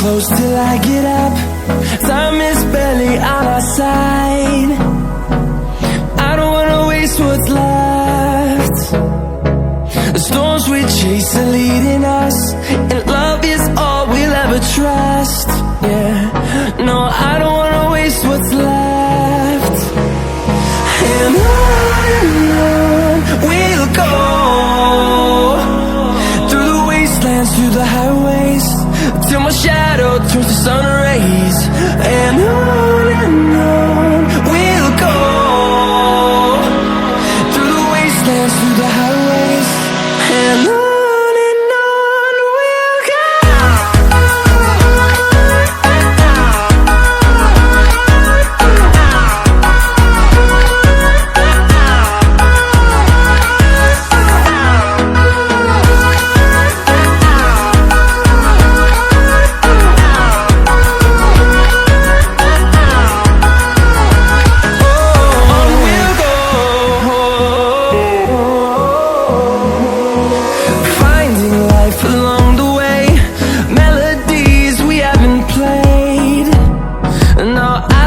close till I get up. Time is barely on our side. I don't wanna waste what's left. The storms we chase are leading us, and love is all we'll ever trust. Yeah, no, I don't wanna waste what's left. And on we'll go, through the wastelands, through the highways, till my shadow turns to sun rays. And on we'll go, through the wastelands, through the highways, and on we'll go. No, I